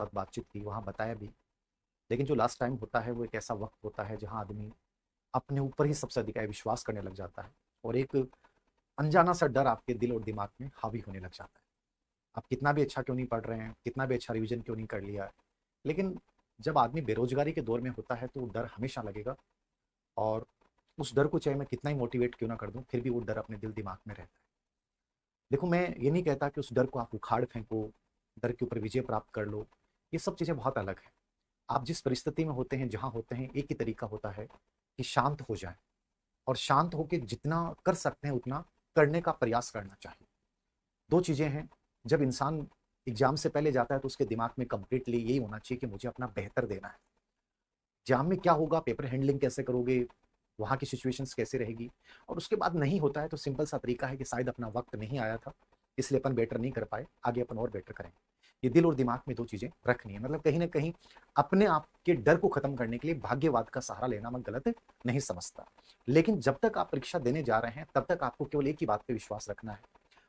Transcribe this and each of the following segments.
साथ बातचीत की, वहाँ बताया भी। लेकिन जो लास्ट टाइम होता है वो एक ऐसा वक्त होता है जहाँ आदमी अपने ऊपर ही सबसे अधिक विश्वास करने लग जाता है, और एक अनजाना सा डर आपके दिल और दिमाग में हावी होने लग जाता है। आप कितना भी अच्छा क्यों नहीं पढ़ रहे हैं, कितना भी अच्छा रिवीजन क्यों नहीं कर लिया है, लेकिन जब आदमी बेरोजगारी के दौर में होता है तो वो डर हमेशा लगेगा। और उस डर को चाहे मैं कितना ही मोटिवेट क्यों ना कर दूं, फिर भी वो डर अपने दिल दिमाग में रहता है। देखो, मैं ये नहीं कहता कि उस डर को आप उखाड़ फेंको, डर के ऊपर विजय प्राप्त कर लो। ये सब चीज़ें बहुत अलग है। आप जिस परिस्थिति में होते हैं, जहाँ होते हैं, एक ही तरीका होता है कि शांत हो जाए, और शांत होकर जितना कर सकते हैं उतना करने का प्रयास करना चाहिए। दो चीज़ें हैं। जब इंसान एग्जाम से पहले जाता है तो उसके दिमाग में कंप्लीटली यही होना चाहिए कि मुझे अपना बेहतर देना है। एग्जाम में क्या होगा, पेपर हैंडलिंग कैसे करोगे, वहाँ की सिचुएशंस कैसे रहेगी। और उसके बाद नहीं होता है तो सिंपल सा तरीका है कि शायद अपना वक्त नहीं आया था, इसलिए अपन बेटर नहीं कर पाए, आगे अपन और बेटर करेंगे। ये दिल और दिमाग में दो चीजें रखनी है। मतलब कहीं ना कहीं अपने आप के डर को खत्म करने के लिए भाग्यवाद का सहारा लेना मैं गलत नहीं समझता। लेकिन जब तक आप परीक्षा देने जा रहे हैं तब तक आपको केवल एक ही बात पे विश्वास रखना है,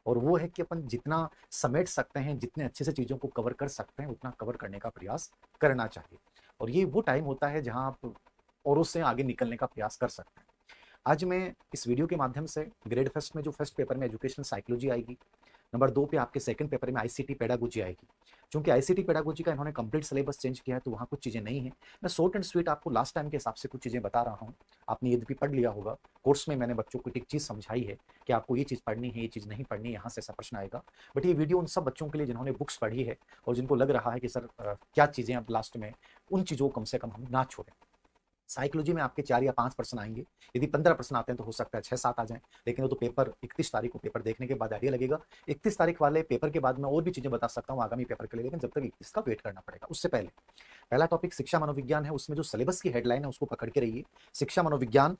और वो है कि अपन जितना समेट सकते हैं, जितने अच्छे से चीजों को कवर कर सकते हैं, उतना कवर करने का प्रयास करना चाहिए। और ये वो टाइम होता है जहां आप औरों से आगे निकलने का प्रयास कर सकते हैं। आज मैं इस वीडियो के माध्यम से ग्रेड फर्स्ट में जो फर्स्ट पेपर में एजुकेशनल साइकोलॉजी आएगी, नंबर 2 पे आपके सेकंड पेपर में आईसीटी पेडागोजी आएगी। क्योंकि आईसीटी पेडागोजी का इन्होंने कंप्लीट सिलेबस चेंज किया है तो वहाँ कुछ चीज़ें नहीं है। मैं शॉर्ट एंड स्वीट आपको लास्ट टाइम के हिसाब से कुछ चीज़ें बता रहा हूँ। आपने यद्यपि पढ़ लिया होगा, कोर्स में मैंने बच्चों को एक चीज़ समझाई है कि आपको ये चीज़ पढ़नी है, ये चीज़ नहीं पढ़नी, यहाँ से ऐसा प्रश्न आएगा। बट ये वीडियो उन सब बच्चों के लिए जिन्होंने बुक्स पढ़ी है और जिनको लग रहा है कि सर क्या चीज़ें अब लास्ट में, उन चीज़ों को कम से कम हम ना छोड़ें। साइकोलॉजी में आपके 4 या 5 प्रश्न आएंगे। यदि 15 प्रश्न आते हैं तो हो सकता है 6-7 आ जाएं, लेकिन वो तो पेपर 31 तारीख को पेपर देखने के बाद आइडिया लगेगा। 31 तारीख वाले पेपर के बाद मैं और भी चीजें बता सकता हूँ आगामी पेपर के लिए, लेकिन जब तक 31 का वेट करना पड़ेगा। उससे पहले पहला टॉपिक शिक्षा मनोविज्ञान है। उसमें जो सिलेबस की हेडलाइन है उसको पकड़ के रहिए। शिक्षा मनोविज्ञान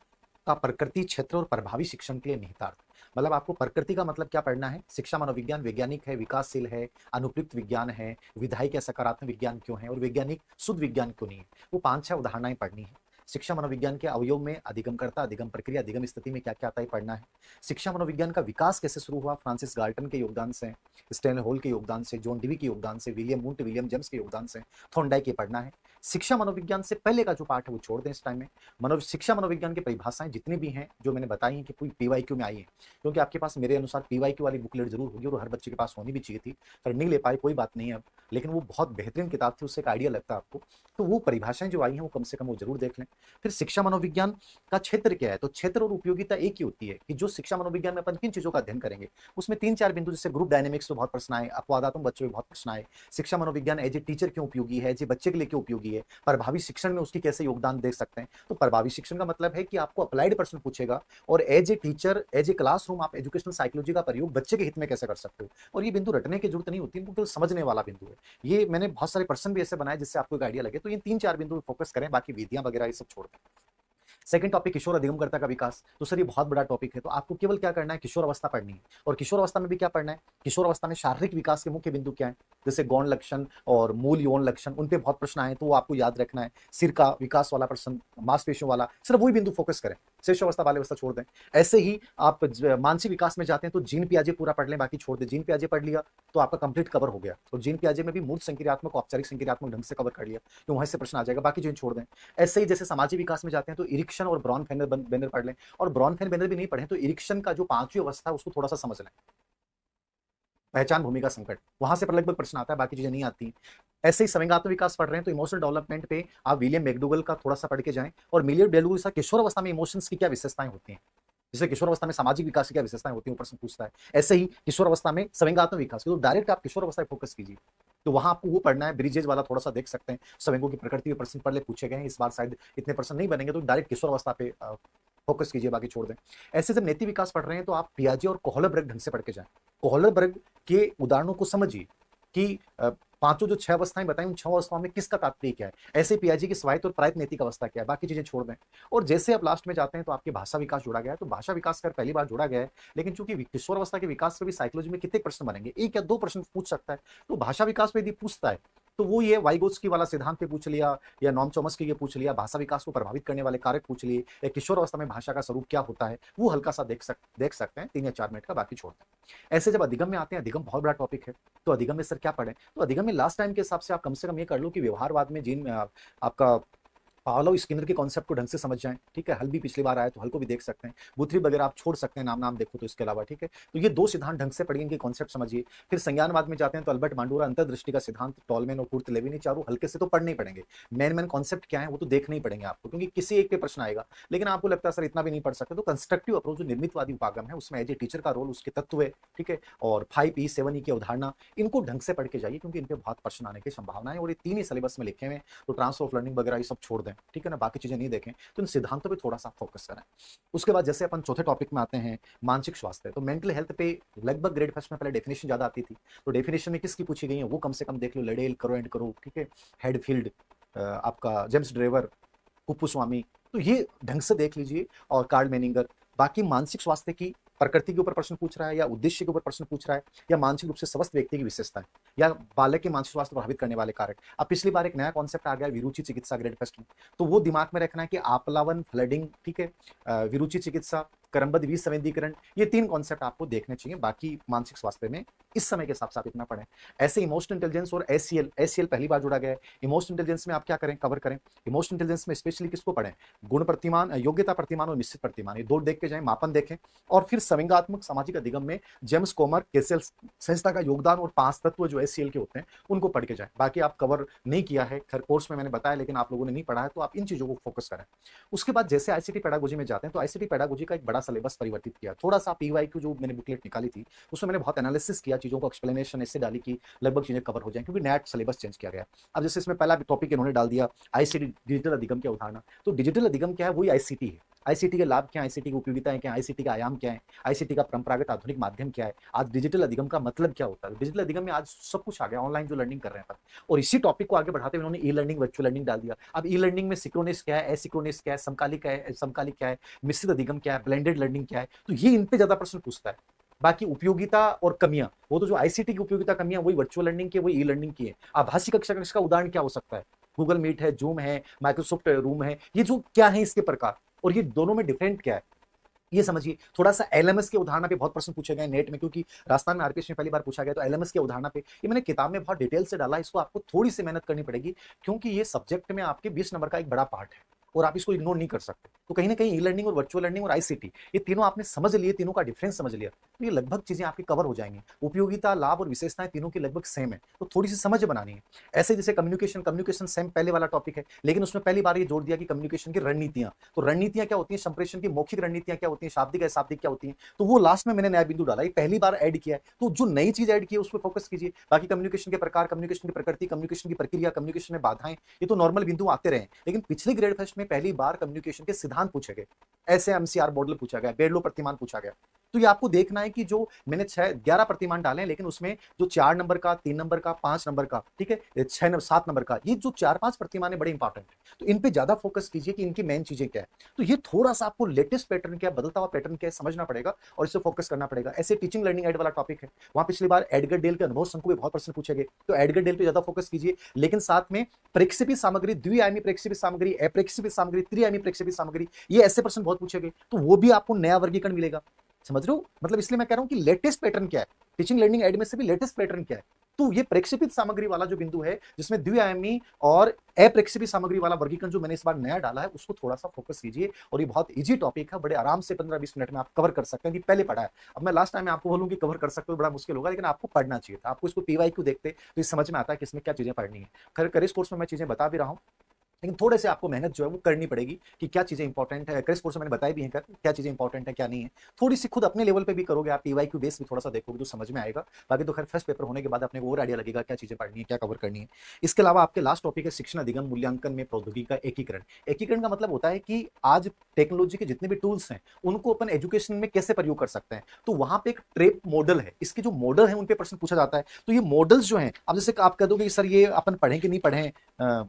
का प्रकृति, क्षेत्र और प्रभावी शिक्षण के लिए निहितार्थ। मतलब आपको प्रकृति का मतलब क्या पढ़ना है। शिक्षा मनोविज्ञान वैज्ञानिक है, विकासशील है, अनुप्रयुक्त विज्ञान है, विधायक या सकारात्मक विज्ञान क्यों है, और वैज्ञानिक शुद्ध विज्ञान क्यों नहीं है। वो 5-6 उदाहरणाएं पढ़नी है। शिक्षा मनोविज्ञान के अवयव में अधिगमकर्ता, अधिगम प्रक्रिया, अधिगम स्थिति में क्या क्या आता है पढ़ना है। शिक्षा मनोविज्ञान का विकास कैसे शुरू हुआ, फ्रांसिस गाल्टन के योगदान से, स्टैनली हॉल के योगदान से, जॉन डीवी के योगदान से, विलियम वुंट, विलियम जेम्स के योगदान से, थॉर्नडाइक के पढ़ना है। शिक्षा मनोविज्ञान से पहले का जो पार्ट है वो छोड़ दें इस टाइम में। शिक्षा मनोविज्ञान की परिभाषाएं जितनी भी हैं जो मैंने बताई हैं कि पूरी पीवाईक्यू में आई है, क्योंकि आपके पास मेरे अनुसार पीवाईक्यू वाली बुकलेट जरूर होगी और हर बच्चे के पास होनी भी चाहिए थी, पर नहीं ले पाए, कोई बात नहीं है अब। लेकिन वो बहुत बेहतरीन किताब थी, उससे एक आइडिया लगता है आपको। तो वो परिभाषाएं जो आई हैं वो कम से कम वो जरूर देख लें। फिर शिक्षा मनोविज्ञान का क्षेत्र क्या है, तो क्षेत्र और उपयोगिता एक ही होती है कि जो शिक्षा मनोविज्ञान में अपन किन चीजों का अध्ययन करेंगे। उसमें 3-4 बिंदु, जैसे ग्रुप डायनेमिक्स तो बहुत प्रश्न आए, अपवादात्मक बच्चों में बहुत प्रश्न आए, शिक्षा मनोविज्ञान एज ए टीचर क्यों उपयोगी है, एज ए बच्चे के लिए क्यों उपयोगी है, प्रभावी शिक्षण में उसकी कैसे योगदान दे सकते हैं। तो प्रभावी शिक्षण का मतलब है कि आपको अप्लाइड प्रश्न पूछेगा, और as a teacher, as a classroom आप एजुकेशनल साइकोलॉजी का प्रयोग बच्चे के हित में कैसे कर सकते हो। और ये बिंदु रटने की जरूरत नहीं होती, बिल्कुल समझने वाला बिंदु है। ये मैंने बहुत सारे प्रश्न भी ऐसे बनाए जिससे आपको एक आइडिया लगे। तो इन 3-4 बिंदु फोकस करें, बाकी विधियां वगैरह ये सब छोड़ दें। सेकंड टॉपिक किशोर अधिगमकर्ता का विकास। तो सर ये बहुत बड़ा टॉपिक है, तो आपको केवल क्या करना है, किशोर अवस्था पढ़नी है। और किशोर अवस्था में भी क्या पढ़ना है, किशोर अवस्था में शारीरिक विकास के मुख्य बिंदु क्या है, जैसे गौण लक्षण और मूल यौन लक्षण, उन पे बहुत प्रश्न आए तो वो आपको याद रखना है। सिर का विकास वाला प्रश्न, मांसपेशियों वाला, सिर्फ वही बिंदु फोकस करें, शेष अवस्था बाल अवस्था छोड़ दें। ऐसे ही आप मानसिक विकास में जाते हैं तो जीन पियाजे पूरा पढ़ लें, बाकी छोड़ दें। जीन पियाजे पढ़ लिया तो आपका कंप्लीट कवर हो गया, और जीन पियाजे में भी मूर्त संक्रियात्मक, औपचारिक संक्रियात्मक ढंग से कवर कर लिया, तो वहां से प्रश्न आ जाएगा, बाकी जीन छोड़ दें। ऐसे ही जैसे सामाजिक विकास में जाते हैं तो इरिक्शन और ब्रॉन बेनर पढ़ लें, और ब्रॉन बेनर भी नहीं पढ़े तो इरिक्शन का जो 5वीं अवस्था है उसको थोड़ा सा समझ लें, पहचान भूमिका संकट, वहां से लगभग प्रश्न आता है, बाकी चीजें नहीं आती। ऐसे ही संवेगात्मक विकास पढ़ रहे हैं तो इमोशनल डेवलपमेंट पे आप विलियम मैकडूगल का थोड़ा सा पढ़ के जाएं, और मिलियम डेलुई सा किशोर अवस्था में इमोशंस की क्या विशेषताएं होती हैं, जैसे किशोर अवस्था में सामाजिक विकास की क्या विशेषताएं होती हैं, वो प्रश्न पूछता है। ऐसे ही किशोर अवस्था में संवेगात्मक विकास, तो डायरेक्ट आप किशोर अवस्था पर फोकस कीजिए। तो वहां आपको वो पढ़ना है, ब्रिजेज वाला थोड़ा सा देख सकते हैं, संवेगों की प्रकृति में प्रश्न पहले पूछे गए हैं, इस बार शायद इतने प्रश्न नहीं बनेंगे, तो डायरेक्ट किशोर अवस्था पे फोकस कीजिए, बाकी छोड़ दें। ऐसे जब नैतिक विकास पढ़ रहे हैं तो आप पियाजे और कोहलबर्ग ढंग से पढ़ के जाएं। कोहलबर्ग के उदाहरणों को समझिए कि पांचों जो 6 अवस्थाएं बताई, उन 6 अवस्थाओं में किसका तात्पर्य क्या है। ऐसे पियाजे की स्वायत्त और प्रायत नैतिक अवस्था क्या है, बाकी चीजें छोड़ दें। और जैसे आप लास्ट में जाते हैं तो आपके भाषा विकास जोड़ा गया है, तो भाषा विकास कर पहली बार जोड़ा गया है, लेकिन चूंकि किशोर अवस्था के विकास से भी साइकोलॉजी में कितने प्रश्न बनेंगे, 1 या 2 प्रश्न पूछ सकता है, तो भाषा विकास में यदि पूछता है तो वो ये वाइगोत्स्की वाला सिद्धांत पे पूछ लिया, या नॉम चॉम्स्की के पूछ लिया, भाषा विकास को प्रभावित करने वाले कारक पूछ लिए, या किशोर अवस्था में भाषा का स्वरूप क्या होता है, वो हल्का सा देख सकते हैं 3 या 4 मिनट का, बाकी छोड़ते हैं। ऐसे जब अधिगम में आते हैं, अधिगम बहुत बड़ा टॉपिक है, तो अधिगम में सर क्या पढ़ें, तो अधिगम में लास्ट टाइम के हिसाब से आप कम से कम ये कर लो कि व्यवहारवाद में जिन आपका पावलोव स्किनर के कॉन्सेप्ट को ढंग से समझ जाएं, ठीक है। हल भी पिछली बार आया तो हल को भी देख सकते हैं, बुथरी वगैरह आप छोड़ सकते हैं, नाम देखो तो इसके अलावा, ठीक है। तो ये 2 सिद्धांत ढंग से पढ़िए, इनके कॉन्सेप्ट समझिए। फिर संज्ञानवाद में जाते हैं तो अल्बर्ट बांडुरा अंतर्दृष्टि का सिद्धांत, टॉलमैन और कुर्ट लेविन, चारों हल्के से तो पढ़ने ही पड़ेंगे। मेन कॉन्सेप्ट क्या है वो तो देखने ही पड़ेंगे आपको, क्योंकि किसी एक पे प्रश्न आएगा। लेकिन आपको लगता है सर इतना भी नहीं पढ़ सकते, तो कंस्ट्रक्टिव अप्रोच जो निर्मितवादी उपागम है उसमें एज ए टीचर का रोल, उसके तत्व है, ठीक है, और 5E 7E की अवधारणा, इनको ढंग से पढ़ के जाइए, क्योंकि इन पे बहुत प्रश्न आने की संभावना है। और ये 3 ही सिलेबस में लिखे हुए हैं, तो ट्रांसफर ऑफ लर्निंग वगैरह ये सब छोड़ दें, ठीक है ना, बाकी नहीं देखें, तो इन सिद्धांतों पे थोड़ा सा फोकस करें। उसके बाद जैसे अपन चौथे टॉपिक में आते हैं, मानसिक स्वास्थ्य। तो मेंटल हेल्थ पे लगभग ग्रेड फर्स्ट में पहले डेफिनेशन ज्यादा आती थी, तो डेफिनेशन में किसकी पूछी गई है वो कम से कम देख लो, लेडेल, करो एंड करो, ठीक है, हेडफील्ड, आपका जेम्स ड्रेवर, कुप्पुस्वामी, तो ये ढंग से देख लीजिए, और कार्ल मेनिंगर। बाकी मानसिक स्वास्थ्य की प्रकृति के ऊपर प्रश्न पूछ रहा है, या उद्देश्य के ऊपर प्रश्न पूछ रहा है, या मानसिक रूप से स्वस्थ व्यक्ति की विशेषताएं, या बालक के मानसिक स्वास्थ्य प्रभावित करने वाले कारक। अब पिछली बार एक नया कॉन्सेप्ट आ गया विरुचि चिकित्सा ग्रेड फर्स्ट में, तो वो दिमाग में रखना है कि आप्लावन, फ्लडिंग, ठीक है, विरुचि चिकित्सा, क्रमबद्ध विसंवेदीकरण, ये 3 कॉन्सेप्ट आपको देखने चाहिए। बाकी मानसिक स्वास्थ्य में इस समय के हिसाब से आप इतना पढ़ें। ऐसे इमोशनल इंटेलिजेंस और एसीएल पहली बार जोड़ा गया है। इमोशनल इंटेलिजेंस में आप क्या करें, कवर करें। इमोशनल इंटेलिजेंस में स्पेशली किसको पढ़ें, गुण प्रतिमान, योग्यता प्रतिमान और निश्चित प्रतिमान, ये 2 देख के जाएं, मापन देखें। और फिर संवेगात्मक सामाजिक अधिगम में जेम्स कोमर, केसेल संस्था का योगदान और 5 तत्व जो एसीएल के होते हैं उनको पढ़ के जाएं। बाकी आप कवर नहीं किया है, खैर कोर्स में मैंने बताया, लेकिन आप लोगों ने नहीं पढ़ा है, तो आप इन चीजों को फोकस करें। उसके बाद जैसे आईसीटी पेडागोजी में जाते हैं, तो आईसीटी पेडागोजी का एक बड़ा सिलेबस परिवर्तित किया, थोड़ा सा पीवाईक्यू जो मैंने बुकलेट निकाली थी उसमें मैंने बहुत एनालिसिस किया, चीजों को एक्सप्लेनेशन ऐसे डाली कि लगभग चीजें कवर हो जाएं, क्योंकि नया सिलेबस चेंज किया गया। अब जैसे इसमें पहला टॉपिक इन्होंने डाल दिया आईसीटी डिजिटल अधिगम की अवधारणा। तो डिजिटल अधिगम क्या है, वही आईसीटी है। आईसीटी के लाभ क्या है, आईसीटी की उपयोगिताएं क्या है, आईसीटी का आयाम क्या है, आईसीटी का परंपरागत आधुनिक माध्यम क्या है, आज डिजिटल अधिगम का मतलब क्या होता है। डिजिटल अधिगम में आज सब कुछ आ गया, ऑनलाइन जो लर्निंग कर रहे हैं, और इसी टॉपिक को आगे बढ़ाते हुए उन्होंने ई लर्निंग, वर्चुअल लर्निंग डाल दिया। अब ई लर्निंग में सिक्रोनिस क्या है, एसिक्रोनिस क्या है, समकालिक क्या है, मिश्रित अधिगम क्या है, ब्लेंडेड लर्निंग क्या है, तो ये इन पे ज्यादा प्रश्न पूछता है। बाकी उपयोगिता और कमियां, वो तो जो आईसीटी की उपयोगिता कमियां वही वर्चुअल लर्निंग की, वही ई लर्निंग की है। आभासी कक्षा का उदाहरण क्या हो सकता है, गूगल मीट है, जूम है, माइक्रोसॉफ्ट रूम है, ये जो क्या है इसके प्रकार, और ये दोनों में डिफरेंट क्या है ये समझिए। थोड़ा सा एलएमएस के उदाहरण पे बहुत प्रश्न पूछे गए नेट में, क्योंकि राजस्थान में आरपीएस में पहली बार पूछा गया, तो एलएमएस के उदाहरण पे ये मैंने किताब में बहुत डिटेल से डाला, इसको आपको थोड़ी सी मेहनत करनी पड़ेगी, क्योंकि ये सब्जेक्ट में आपके 20 नंबर का एक बड़ा पार्ट है और आप इसको इग्नोर नहीं कर सकते। तो कहीं ना कहीं ई लर्निंग और वर्चुअल लर्निंग और आईसीटी, ये तीनों आपने समझ लिए, तीनों का डिफरेंस समझ लिया, तो ये लगभग चीजें आपकी कवर हो जाएंगी। उपयोगिता, लाभ और विशेषताएं तीनों की लगभग सेम है, तो थोड़ी सी समझ बनानी है। ऐसे जैसे कम्युनिकेशन सेम पहले वाला टॉपिक है, लेकिन उसमें पहली बार ये जोड़ दिया कि कम्युनिकेशन की रणनीतियां, तो रणनीतियां क्या होती है, संप्रेषण की मौखिक रणनीतियां क्या होती है, शाब्दिक अशाब्दिक क्या होती है, तो वो लास्ट में मैंने नया बिंदु डाला, ये पहली बार ऐड किया है। तो जो नई चीज ऐड की है उस पर फोकस कीजिए। बाकी कम्युनिकेशन के प्रकार, कम्युनिकेशन की प्रकृति, कम्युनिकेशन की प्रक्रिया, कम्युनिकेशन में बाधाएं, ये तो नॉर्मल बिंदु आते रहे, लेकिन पिछले ग्रेड फर्स्ट में पहली बार कम्युनिकेशन के सिद्धांत पूछे गए, ऐसे एमसीआर मॉडल पूछा गया, बेडलो प्रतिमान पूछा गया। तो ये आपको देखना है कि जो मैंने 11 प्रतिमान डाले, लेकिन उसमें जो 4 नंबर का, 3 नंबर का, 5 नंबर का, ठीक है, 7 नंबर का, ये जो 4-5 प्रतिमान है बड़े इंपॉर्टेंट है, तो इन पे ज्यादा फोकस कीजिए कि इनकी मेन चीजें क्या है। तो ये थोड़ा सा आपको लेटेस्ट पैटर्न क्या है, बदलता हुआ पैटर्न क्या है समझना पड़ेगा, और इससे फोकस करना पड़ेगा। ऐसे टीचिंग लर्निंग एड वाला टॉपिक है, वहां पिछली बार एडगर डेल के अनुभव शंकु पे बहुत प्रश्न पूछे गए, तो एडगर डेल पे ज्यादा फोकस कीजिए, लेकिन साथ में प्रेक्षेपित सामग्री, द्विआयामी प्रेक्षेपित सामग्री, अप्रेक्षेपित सामग्री, त्रिआयामी प्रेक्षेपित सामग्री, ये ऐसे प्रश्न बहुत पूछे गए, तो वो भी आपको नया वर्गीकरण मिलेगा। समझ रहे हो, मतलब इसलिए मैं कह रहा हूं कि लेटेस्ट पैटर्न क्या है, टीचिंग लर्निंग एड में से भी लेटेस्ट पैटर्न क्या है। तो ये प्रेक्षेपित सामग्री वाला जो बिंदु है, जिसमें द्विआयामी और अप्रेक्षेपित सामग्री वाला वर्गीकरण जो मैंने इस बार नया डाला है, उसको थोड़ा सा फोकस कीजिए, और ये बहुत इजी टॉपिक है, बड़े आराम से 15-20 मिनट में आप कवर कर सकते हैं, कि पहले पढ़ा है। अब मैं लास्ट टाइम आपको बोलूं कि कवर कर सकते हो, बड़ा मुश्किल होगा, लेकिन आपको पढ़ना चाहिए था। आपको इसको पीवाईक्यू देखते तो ये समझ में आता है कि इसमें क्या चीजें पढ़नी है। खैर करेस कोर्स में मैं चीजें बता भी रहा हूं, लेकिन थोड़े से आपको मेहनत जो है वो करनी पड़ेगी कि क्या चीजें इंपॉर्टेंट है। क्रेस कोर्स में मैंने बताई भी है क्या चीजें इंपॉर्टेंट है क्या नहीं है, थोड़ी सी खुद अपने लेवल पे भी करोगे आप, पीवाईक्यू बेस भी थोड़ा सा देखोगे तो समझ में आएगा। बाकी तो खैर फर्स्ट पेपर होने के बाद अपने को और आइडिया लगेगा क्या चीजें पढ़नी है, क्या कवर करनी है। इसके अलावा आपके लास्ट टॉपिक है शिक्षण अधिगम मूल्यांकन में प्रौद्योगिकी का एकीकरण। एकीकरण का मतलब होता है कि आज टेक्नोलॉजी के जितने भी टूल्स हैं उनको अपन एजुकेशन में कैसे प्रयोग कर सकते हैं। तो वहां पे एक ट्रेप मॉडल है, इसके जो मॉडल है उन पे प्रश्न पूछा जाता है। तो ये मॉडल्स जो हैं, अब जैसे आप कह दोगे सर ये अपन पढ़ें कि नहीं पढ़ें,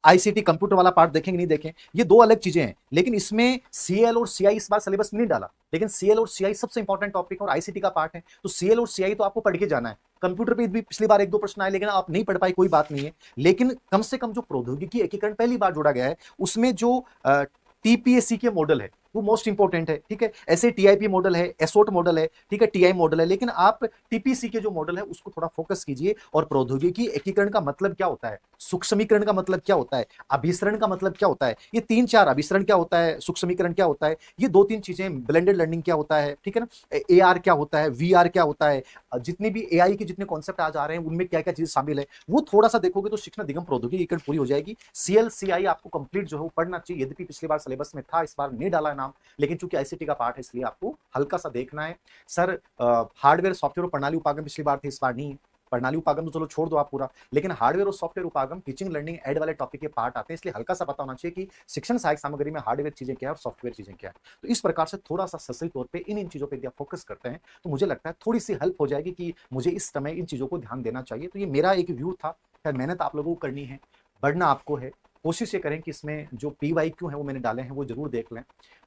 आईसीटी कंप्यूटर वाला पार्ट देखेंगे नहीं देखें, ये 2 अलग चीजें हैं। लेकिन इसमें सीएल और सीआई इस बार सिलेबस में नहीं डाला, लेकिन सीएल और सीआई सबसे इंपॉर्टेंट टॉपिक और आईसीटी का पार्ट है। तो सीएल और सीआई तो आपको पढ़ के जाना है, कंप्यूटर पे भी पिछली बार एक दो प्रश्न आए, लेकिन आप नहीं पढ़ पाए, कोई बात नहीं है। लेकिन कम से कम जो प्रौद्योगिकी एकीकरण पहली बार जोड़ा गया है, उसमें जो टीपीएससी के मॉडल है वो मोस्ट इंपॉर्टेंट है, ठीक है। ऐसे टीआईपी मॉडल है, एसोट मॉडल है, ठीक है, टीआई मॉडल है, लेकिन आप टीपीसी के जो मॉडल है उसको थोड़ा फोकस कीजिए। और प्रौद्योगिकी एकीकरण का मतलब क्या होता है, सूक्ष्मीकरण का मतलब क्या होता है, अभिसरण का मतलब क्या होता है, ये तीन चार, अभिसरण क्या होता है, सूक्ष्मीकरण क्या होता है, ये दो तीन चीजें, ब्लेंडेड लर्निंग क्या होता है, ठीक है ना, एआर क्या होता है, वीआर क्या होता है, जितने भी एआई के जितने कॉन्सेप्ट आज आ रहे हैं उनमें क्या क्या चीज शामिल है, वो थोड़ा सा देखोगे तो शिक्षण निगम प्रौद्योगिकी एकीकरण पूरी हो जाएगी। सीएलसीआई आपको कंप्लीट जो है वो पढ़ना चाहिए, यद्यपि पिछली बार सिलेबस में था, इस बार नहीं डाला नाम, लेकिन चूंकि आईसीटी का पार्ट है इसलिए आपको हल्का सा देखना है। सर हार्डवेयर सॉफ्टवेयर और प्रणाली उपागम पिछली बार थे, इस बार नहीं। प्रणाली उपागम तो चलो छोड़ दो आप पूरा, लेकिन हार्डवेयर और सॉफ्टवेयर उपागम टीचिंग लर्निंग एड वाले टॉपिक के पार्ट आते हैं, इसलिए हल्का सा पता होना चाहिए कि शिक्षण सहायक सामग्री में हार्डवेयर चीजें क्या है और सॉफ्टवेयर चीजें क्या है। तो इस प्रकार से थोड़ा सा सही तौर पे इन चीजों पे आप फोकस करते हैं तो मुझे लगता है थोड़ी सी हेल्प हो जाएगी कि मुझे इस समय इन चीजों को ध्यान देना चाहिए। तो ये मेरा एक व्यू था। खैर मेहनत आप लोगों को करनी है, बढ़ना आपको है। कोशिश ये करें कि इसमें जो पीवाईक्यू है वो मैंने डाले हैं वो जरूर देख लें।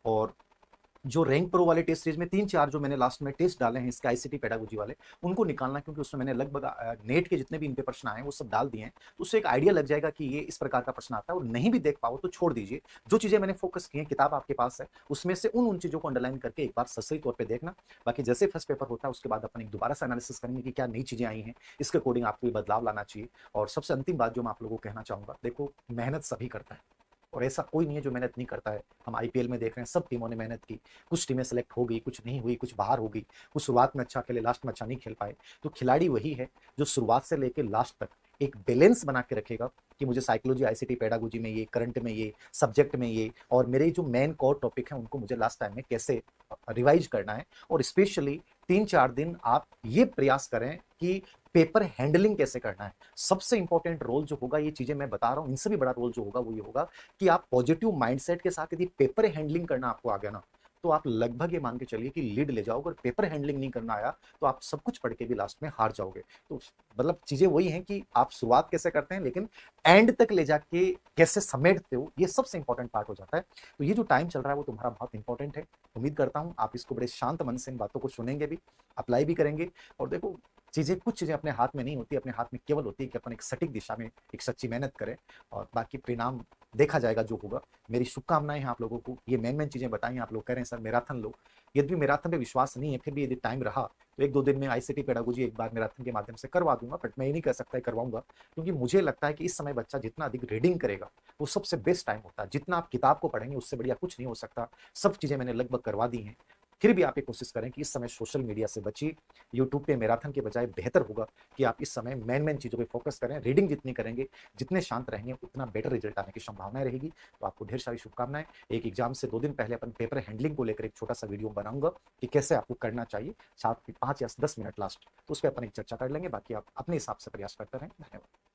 और जो रैंक प्रो वाले टेस्ट सीरीज में तीन चार जो मैंने लास्ट में टेस्ट डाले हैं इसके आईसीटी पेडागोजी वाले, उनको निकालना, क्योंकि उसमें मैंने लगभग नेट के जितने भी इन पे प्रश्न आए हैं वो सब डाल दिए हैं। तो उससे एक आइडिया लग जाएगा कि ये इस प्रकार का प्रश्न आता है। और नहीं भी देख पाओ तो छोड़ दीजिए, जो चीजें मैंने फोकस की हैं, किताब आपके पास है, उसमें से उन चीजों को अंडरलाइन करके एक बार सही तौर पर देखना। बाकी जैसे फर्स्ट पेपर होता है उसके बाद अपन एक दोबारा से एनालिसिस करेंगे कि क्या नई चीजें आई हैं, इसके अकॉर्डिंग आपको ये बदलाव लाना चाहिए। और सबसे अंतिम बात जो मैं आप लोगों को कहना चाहूंगा, देखो मेहनत सभी करता है और ऐसा कोई नहीं है जो मेहनत नहीं करता है। हम आईपीएल में देख रहे हैं सब टीमों ने मेहनत की, कुछ टीमें सेलेक्ट हो गई, कुछ नहीं हुई, कुछ बाहर हो गई, कुछ शुरुआत में अच्छा खेले, लास्ट में अच्छा नहीं खेल पाए। तो खिलाड़ी वही है जो शुरुआत से लेकर लास्ट तक एक बैलेंस बना के रखेगा कि मुझे साइकोलॉजी आईसीटी पेडागोजी में ये, करंट में ये, सब्जेक्ट में ये, और मेरे जो मेन कोर टॉपिक है उनको मुझे लास्ट टाइम में कैसे रिवाइज करना है। और स्पेशली 3-4 दिन आप ये प्रयास करें कि पेपर हैंडलिंग कैसे करना है। सबसे इंपॉर्टेंट रोल जो होगा, ये चीजें मैं बता रहा हूं, इनसे भी बड़ा रोल जो होगा वो ये होगा कि आप पॉजिटिव माइंडसेट के साथ यदि पेपर हैंडलिंग करना आपको आ गया ना, तो आप लगभग ये मान के चलिए कि लीड ले जाओगे। और पेपर हैंडलिंग नहीं करना आया तो आप सब कुछ पढ़ के भी लास्ट में हार जाओगे। तो मतलब चीजें वही हैं कि आप शुरुआत कैसे करते हैं, लेकिन एंड तक ले जाके कैसे समेटते हो, ये सबसे इंपॉर्टेंट पार्ट हो जाता है। तो ये जो टाइम चल रहा है वो तुम्हारा बहुत इंपॉर्टेंट है। उम्मीद करता हूं आप इसको बड़े शांत मन से इन बातों को सुनेंगे भी, अप्लाई भी करेंगे। और देखो चीजें, कुछ चीजें अपने हाथ में नहीं होती, अपने हाथ में केवल होती है कि अपन एक सटीक दिशा में एक सच्ची मेहनत करें, और बाकी परिणाम देखा जाएगा जो होगा। मेरी शुभकामनाएं हैं आप लोगों को। ये मेन चीजें बताई, आप लोग कह रहे हैं सर मैराथन लो, यदि मैराथन पे विश्वास नहीं है फिर भी यदि टाइम रहा तो 1-2 दिन में आईसीटी पेडागोजी एक बार मैराथन के माध्यम से करवा दूंगा। बट मैं ये नहीं कह सकता करवाऊंगा, क्योंकि मुझे लगता है कि इस समय बच्चा जितना अधिक रीडिंग करेगा वो सबसे बेस्ट टाइम होता है। जितना आप किताब को पढ़ेंगे उससे बढ़िया कुछ नहीं हो सकता। सब चीजें मैंने लगभग करवा दी हैं। फिर भी आप ये कोशिश करें कि इस समय सोशल मीडिया से बचिए। यूट्यूब पे मैराथन के बजाय बेहतर होगा कि आप इस समय मेन चीजों पे फोकस करें। रीडिंग जितनी करेंगे, जितने शांत रहेंगे, उतना बेटर रिजल्ट आने की संभावना रहेगी। तो आपको ढेर सारी शुभकामनाएं। एक एग्जाम से 2 दिन पहले अपन पेपर हैंडलिंग को लेकर एक छोटा सा वीडियो बनाऊंगा कि कैसे आपको करना चाहिए, 5 या 10 मिनट लास्ट, तो उस पर अपन एक चर्चा कर लेंगे। बाकी आप अपने हिसाब से प्रयास करते रहें। धन्यवाद।